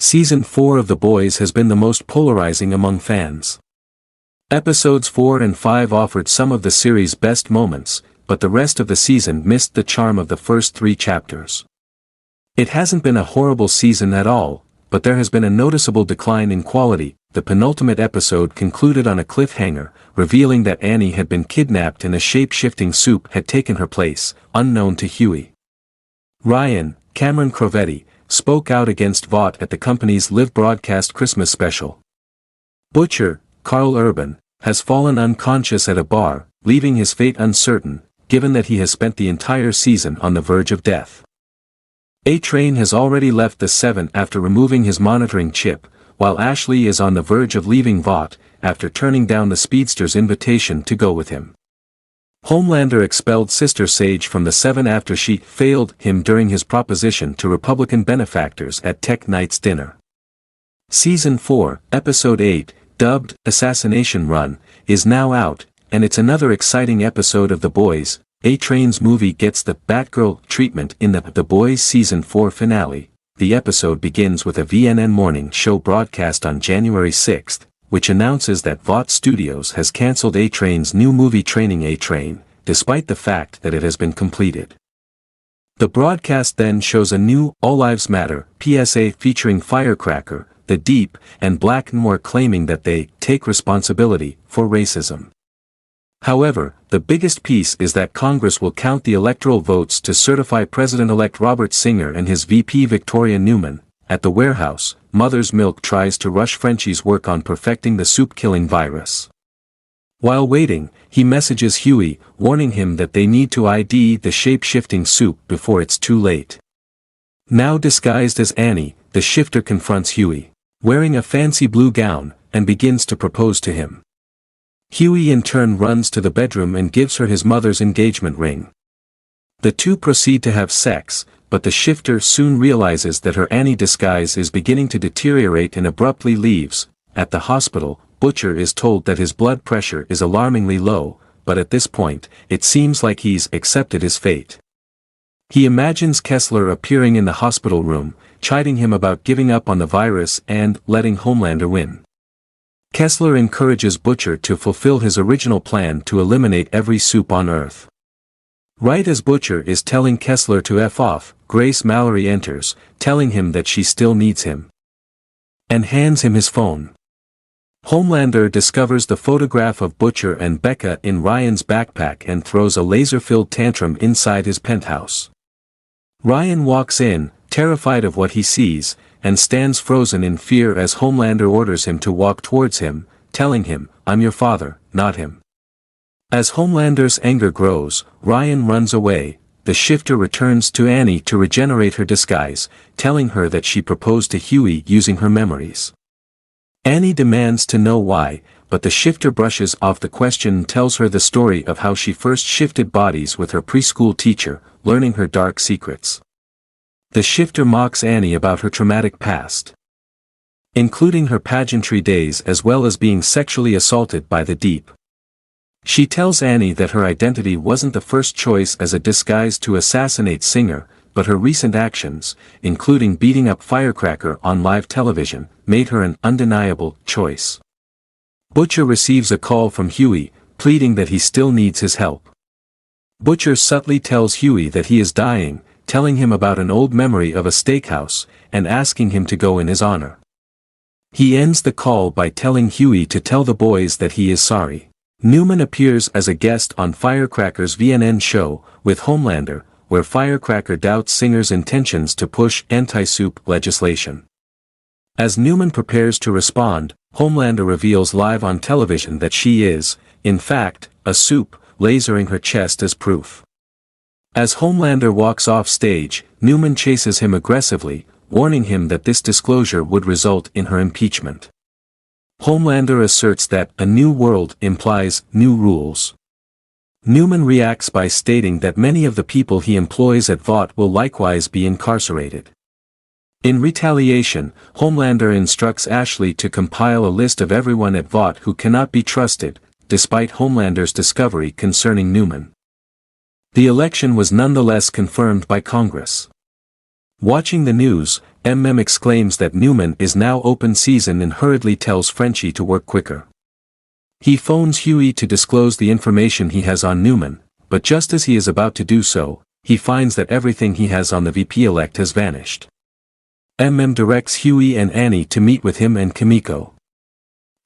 Season 4 of The Boys has been the most polarizing among fans. Episodes 4 and 5 offered some of the series' best moments, but the rest of the season missed the charm of the first 3 chapters. It hasn't been a horrible season at all, but there has been a noticeable decline in quality. The penultimate episode concluded on a cliffhanger, revealing that Annie had been kidnapped and a shape-shifting soup had taken her place, unknown to Huey. Ryan, Cameron Crovetti, spoke out against Vought at the company's live broadcast Christmas special. Butcher, Carl Urban, has fallen unconscious at a bar, leaving his fate uncertain, given that he has spent the entire season on the verge of death. A-Train has already left the 7 after removing his monitoring chip, while Ashley is on the verge of leaving Vought, after turning down the speedster's invitation to go with him. Homelander expelled Sister Sage from the 7 after she failed him during his proposition to Republican benefactors at Tech Night's dinner. Season 4, Episode 8, dubbed Assassination Run, is now out, and it's another exciting episode of The Boys. A-Train's movie gets the Batgirl treatment in The Boys Season 4 finale. The episode begins with a VNN morning show broadcast on January 6, which announces that Vought Studios has cancelled A-Train's new movie Training A-Train, despite the fact that it has been completed. The broadcast then shows a new All Lives Matter PSA featuring Firecracker, The Deep, and Black Noir claiming that they take responsibility for racism. However, the biggest piece is that Congress will count the electoral votes to certify President-elect Robert Singer and his VP Victoria Newman. At the warehouse, Mother's Milk tries to rush Frenchie's work on perfecting the soup-killing virus. While waiting, he messages Huey, warning him that they need to ID the shape-shifting soup before it's too late. Now disguised as Annie, the shifter confronts Huey, wearing a fancy blue gown, and begins to propose to him. Huey in turn runs to the bedroom and gives her his mother's engagement ring. The two proceed to have sex, but the shifter soon realizes that her Annie disguise is beginning to deteriorate and abruptly leaves. At the hospital, Butcher is told that his blood pressure is alarmingly low, but at this point, it seems like he's accepted his fate. He imagines Kessler appearing in the hospital room, chiding him about giving up on the virus and letting Homelander win. Kessler encourages Butcher to fulfill his original plan to eliminate every soup on Earth. Right as Butcher is telling Kessler to F off, Grace Mallory enters, telling him that she still needs him, and hands him his phone. Homelander discovers the photograph of Butcher and Becca in Ryan's backpack and throws a laser-filled tantrum inside his penthouse. Ryan walks in, terrified of what he sees, and stands frozen in fear as Homelander orders him to walk towards him, telling him, "I'm your father, not him." As Homelander's anger grows, Ryan runs away. The shifter returns to Annie to regenerate her disguise, telling her that she proposed to Huey using her memories. Annie demands to know why, but the shifter brushes off the question and tells her the story of how she first shifted bodies with her preschool teacher, learning her dark secrets. The shifter mocks Annie about her traumatic past, including her pageantry days as well as being sexually assaulted by the Deep. She tells Annie that her identity wasn't the first choice as a disguise to assassinate Singer, but her recent actions, including beating up Firecracker on live television, made her an undeniable choice. Butcher receives a call from Huey, pleading that he still needs his help. Butcher subtly tells Huey that he is dying, telling him about an old memory of a steakhouse, and asking him to go in his honor. He ends the call by telling Huey to tell the boys that he is sorry. Newman appears as a guest on Firecracker's VNN show, with Homelander, where Firecracker doubts Singer's intentions to push anti-soup legislation. As Newman prepares to respond, Homelander reveals live on television that she is, in fact, a soup, lasering her chest as proof. As Homelander walks off stage, Newman chases him aggressively, warning him that this disclosure would result in her impeachment. Homelander asserts that a new world implies new rules. Newman reacts by stating that many of the people he employs at Vought will likewise be incarcerated. In retaliation, Homelander instructs Ashley to compile a list of everyone at Vought who cannot be trusted, despite Homelander's discovery concerning Newman. The election was nonetheless confirmed by Congress. Watching the news, exclaims that Newman is now open season and hurriedly tells Frenchie to work quicker. He phones Huey to disclose the information he has on Newman, but just as he is about to do so, he finds that everything he has on the VP-elect has vanished. Directs Huey and Annie to meet with him and Kimiko.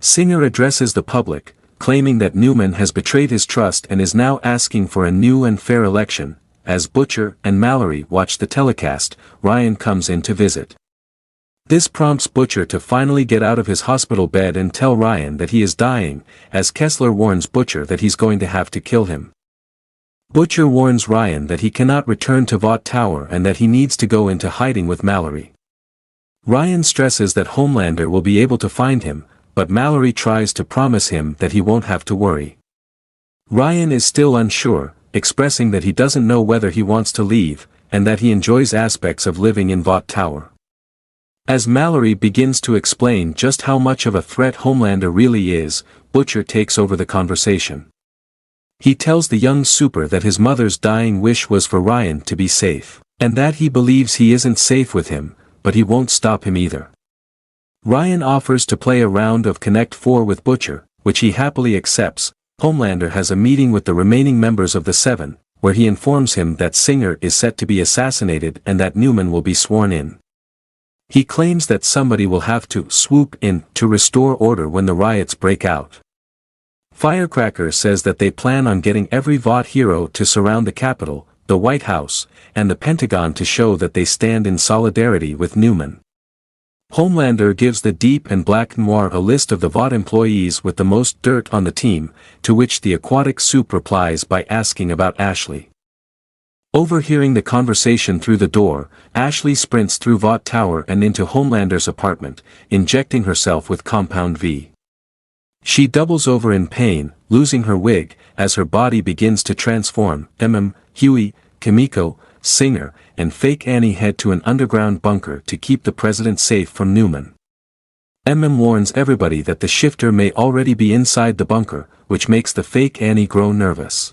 Singer addresses the public, claiming that Newman has betrayed his trust and is now asking for a new and fair election. As Butcher and Mallory watch the telecast, Ryan comes in to visit. This prompts Butcher to finally get out of his hospital bed and tell Ryan that he is dying, as Kessler warns Butcher that he's going to have to kill him. Butcher warns Ryan that he cannot return to Vought Tower and that he needs to go into hiding with Mallory. Ryan stresses that Homelander will be able to find him, but Mallory tries to promise him that he won't have to worry. Ryan is still unsure, expressing that he doesn't know whether he wants to leave, and that he enjoys aspects of living in Vought Tower. As Mallory begins to explain just how much of a threat Homelander really is, Butcher takes over the conversation. He tells the young super that his mother's dying wish was for Ryan to be safe, and that he believes he isn't safe with him, but he won't stop him either. Ryan offers to play a round of Connect 4 with Butcher, which he happily accepts. Homelander has a meeting with the remaining members of the Seven, where he informs him that Singer is set to be assassinated and that Newman will be sworn in. He claims that somebody will have to swoop in to restore order when the riots break out. Firecracker says that they plan on getting every Vought hero to surround the Capitol, the White House, and the Pentagon to show that they stand in solidarity with Newman. Homelander gives the Deep and Black Noir a list of the Vought employees with the most dirt on the team, to which the Aquatic Soup replies by asking about Ashley. Overhearing the conversation through the door, Ashley sprints through Vought Tower and into Homelander's apartment, injecting herself with Compound V. She doubles over in pain, losing her wig, as her body begins to transform. Huey, Kimiko, Singer, and fake Annie head to an underground bunker to keep the president safe from Newman. Warns everybody that the shifter may already be inside the bunker, which makes the fake Annie grow nervous.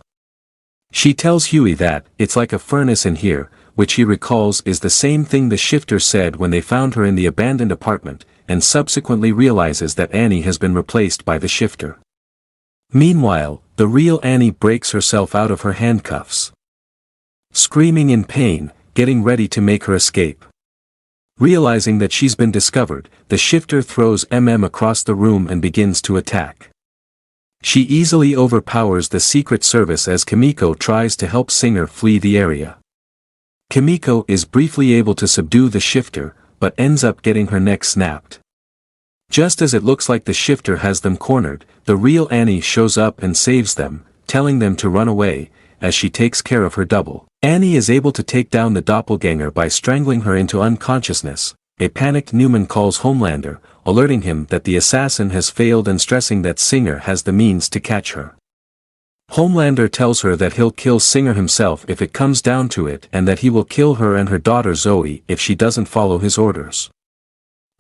She tells Huey that it's like a furnace in here, which he recalls is the same thing the shifter said when they found her in the abandoned apartment, and subsequently realizes that Annie has been replaced by the shifter. Meanwhile, the real Annie breaks herself out of her handcuffs. Screaming in pain, getting ready to make her escape. Realizing that she's been discovered, the shifter throws across the room and begins to attack. She easily overpowers the Secret Service as Kimiko tries to help Singer flee the area. Kimiko is briefly able to subdue the shifter, but ends up getting her neck snapped. Just as it looks like the shifter has them cornered, the real Annie shows up and saves them, telling them to run away, as she takes care of her double. Annie is able to take down the doppelganger by strangling her into unconsciousness. A panicked Newman calls Homelander, alerting him that the assassin has failed and stressing that Singer has the means to catch her. Homelander tells her that he'll kill Singer himself if it comes down to it and that he will kill her and her daughter Zoe if she doesn't follow his orders.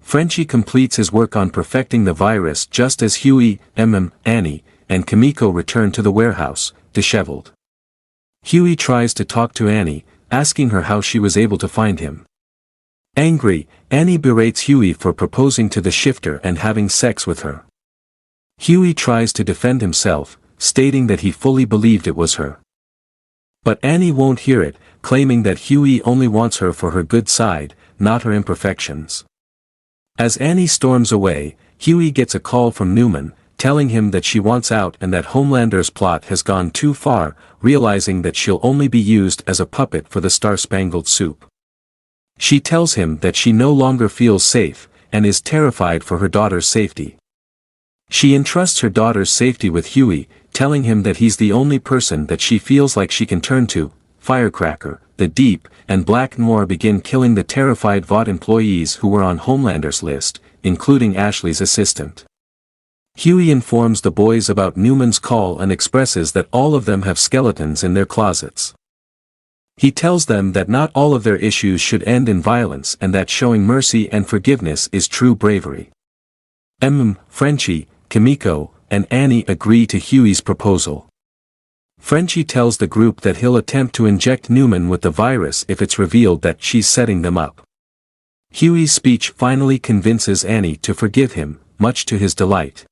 Frenchie completes his work on perfecting the virus just as Huey, Annie, and Kimiko return to the warehouse, disheveled. Huey tries to talk to Annie, asking her how she was able to find him. Angry, Annie berates Huey for proposing to the shifter and having sex with her. Huey tries to defend himself, stating that he fully believed it was her. But Annie won't hear it, claiming that Huey only wants her for her good side, not her imperfections. As Annie storms away, Huey gets a call from Newman, telling him that she wants out and that Homelander's plot has gone too far, realizing that she'll only be used as a puppet for the Star-Spangled Soup. She tells him that she no longer feels safe, and is terrified for her daughter's safety. She entrusts her daughter's safety with Huey, telling him that he's the only person that she feels like she can turn to. Firecracker, the Deep, and Black Noir begin killing the terrified Vought employees who were on Homelander's list, including Ashley's assistant. Huey informs the boys about Newman's call and expresses that all of them have skeletons in their closets. He tells them that not all of their issues should end in violence and that showing mercy and forgiveness is true bravery. Frenchie, Kimiko, and Annie agree to Huey's proposal. Frenchie tells the group that he'll attempt to inject Newman with the virus if it's revealed that she's setting them up. Huey's speech finally convinces Annie to forgive him, much to his delight.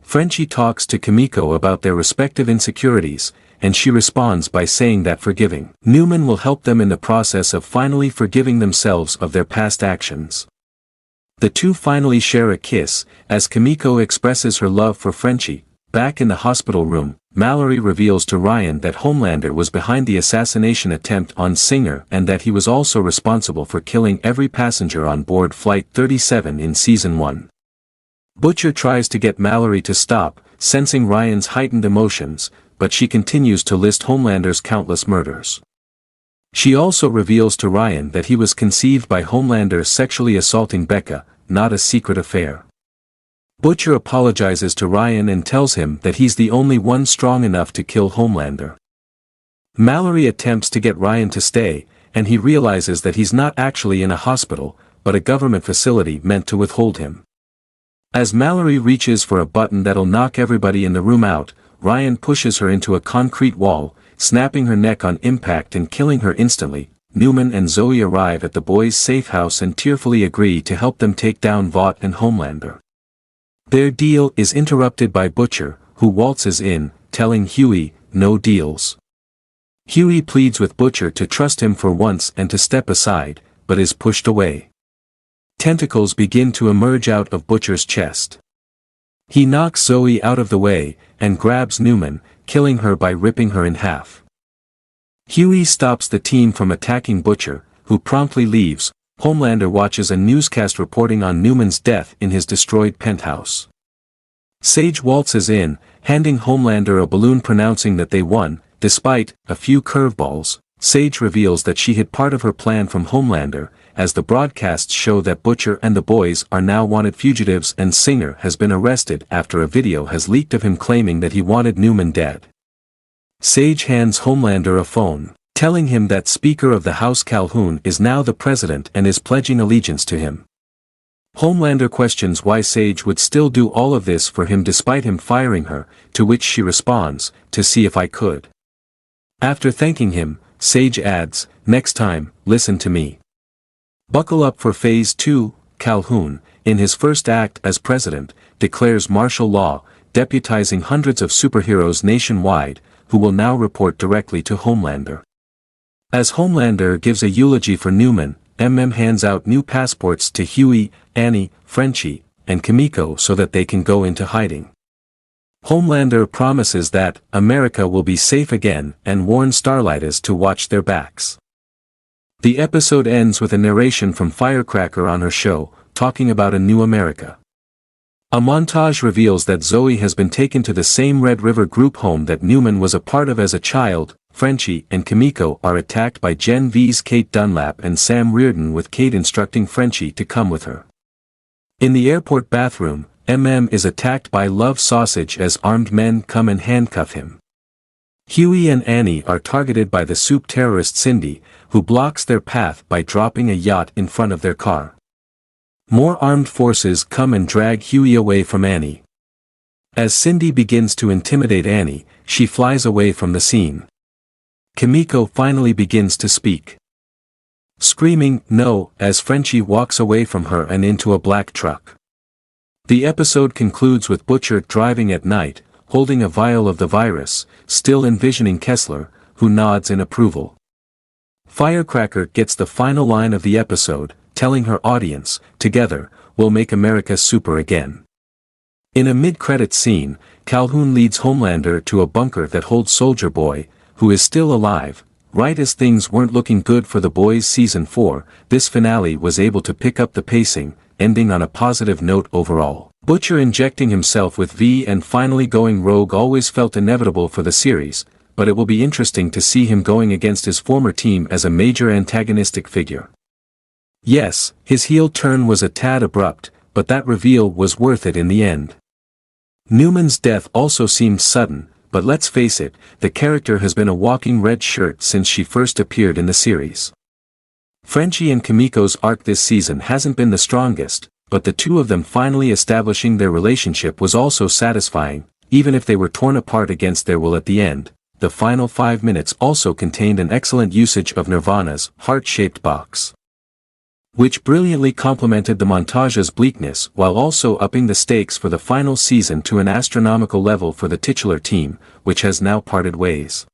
Frenchie talks to Kimiko about their respective insecurities, and she responds by saying that forgiving Newman will help them in the process of finally forgiving themselves of their past actions. The two finally share a kiss, as Kimiko expresses her love for Frenchie. Back in the hospital room, Mallory reveals to Ryan that Homelander was behind the assassination attempt on Singer and that he was also responsible for killing every passenger on board Flight 37 in Season 1. Butcher tries to get Mallory to stop, sensing Ryan's heightened emotions, but she continues to list Homelander's countless murders. She also reveals to Ryan that he was conceived by Homelander sexually assaulting Becca, not a secret affair. Butcher apologizes to Ryan and tells him that he's the only one strong enough to kill Homelander. Mallory attempts to get Ryan to stay, and he realizes that he's not actually in a hospital, but a government facility meant to withhold him. As Mallory reaches for a button that'll knock everybody in the room out, Ryan pushes her into a concrete wall, snapping her neck on impact and killing her instantly. Newman and Zoe arrive at the boys' safe house and tearfully agree to help them take down Vought and Homelander. Their deal is interrupted by Butcher, who waltzes in, telling Huey, no deals. Huey pleads with Butcher to trust him for once and to step aside, but is pushed away. Tentacles begin to emerge out of Butcher's chest. He knocks Zoe out of the way, and grabs Newman, killing her by ripping her in half. Huey stops the team from attacking Butcher, who promptly leaves. Homelander watches a newscast reporting on Newman's death in his destroyed penthouse. Sage waltzes in, handing Homelander a balloon pronouncing that they won. Despite a few curveballs, Sage reveals that she hid part of her plan from Homelander, as the broadcasts show that Butcher and the boys are now wanted fugitives and Singer has been arrested after a video has leaked of him claiming that he wanted Newman dead. Sage hands Homelander a phone, telling him that Speaker of the House Calhoun is now the president and is pledging allegiance to him. Homelander questions why Sage would still do all of this for him despite him firing her, to which she responds, to see if I could. After thanking him, Sage adds, next time, listen to me. Buckle up for Phase 2, Calhoun, in his first act as president, declares martial law, deputizing hundreds of superheroes nationwide, who will now report directly to Homelander. As Homelander gives a eulogy for Newman, hands out new passports to Huey, Annie, Frenchie, and Kimiko so that they can go into hiding. Homelander promises that America will be safe again and warns Starlighters to watch their backs. The episode ends with a narration from Firecracker on her show, talking about a new America. A montage reveals that Zoe has been taken to the same Red River group home that Newman was a part of as a child. Frenchie and Kimiko are attacked by Gen V's Kate Dunlap and Sam Reardon, with Kate instructing Frenchie to come with her. In the airport bathroom, is attacked by Love Sausage as armed men come and handcuff him. Huey and Annie are targeted by the soup terrorist Cindy, who blocks their path by dropping a yacht in front of their car. More armed forces come and drag Huey away from Annie. As Cindy begins to intimidate Annie, she flies away from the scene. Kimiko finally begins to speak. Screaming, no, as Frenchie walks away from her and into a black truck. The episode concludes with Butcher driving at night, holding a vial of the virus, still envisioning Kessler, who nods in approval. Firecracker gets the final line of the episode, telling her audience, together, we'll make America super again. In a mid-credits scene, Calhoun leads Homelander to a bunker that holds Soldier Boy, who is still alive. Right as things weren't looking good for The Boys Season 4, this finale was able to pick up the pacing, ending on a positive note overall. Butcher injecting himself with V and finally going rogue always felt inevitable for the series, but it will be interesting to see him going against his former team as a major antagonistic figure. Yes, his heel turn was a tad abrupt, but that reveal was worth it in the end. Newman's death also seemed sudden, but let's face it, the character has been a walking red shirt since she first appeared in the series. Frenchie and Kimiko's arc this season hasn't been the strongest, but the two of them finally establishing their relationship was also satisfying, even if they were torn apart against their will at the end. The final 5 minutes also contained an excellent usage of Nirvana's heart-shaped box. which brilliantly complemented the montage's bleakness while also upping the stakes for the final season to an astronomical level for the titular team, which has now parted ways.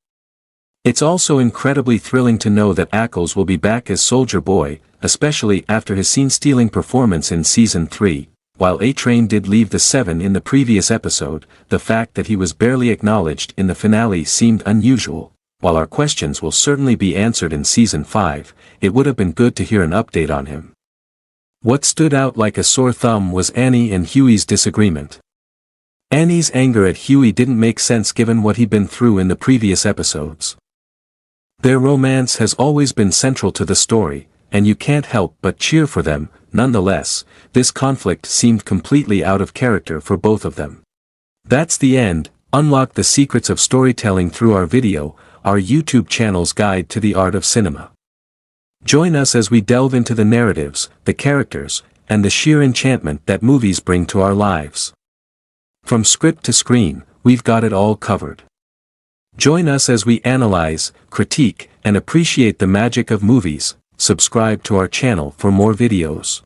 It's also incredibly thrilling to know that Ackles will be back as Soldier Boy, especially after his scene-stealing performance in Season 3. While A-Train did leave the 7 in the previous episode, the fact that he was barely acknowledged in the finale seemed unusual. While our questions will certainly be answered in Season 5, it would have been good to hear an update on him. What stood out like a sore thumb was Annie and Huey's disagreement. Annie's anger at Huey didn't make sense given what he'd been through in the previous episodes. Their romance has always been central to the story, and you can't help but cheer for them. Nonetheless, this conflict seemed completely out of character for both of them. That's the end. Unlock the secrets of storytelling through our video, our YouTube channel's guide to the art of cinema. Join us as we delve into the narratives, the characters, and the sheer enchantment that movies bring to our lives. From script to screen, we've got it all covered. Join us as we analyze, critique, and appreciate the magic of movies. Subscribe to our channel for more videos.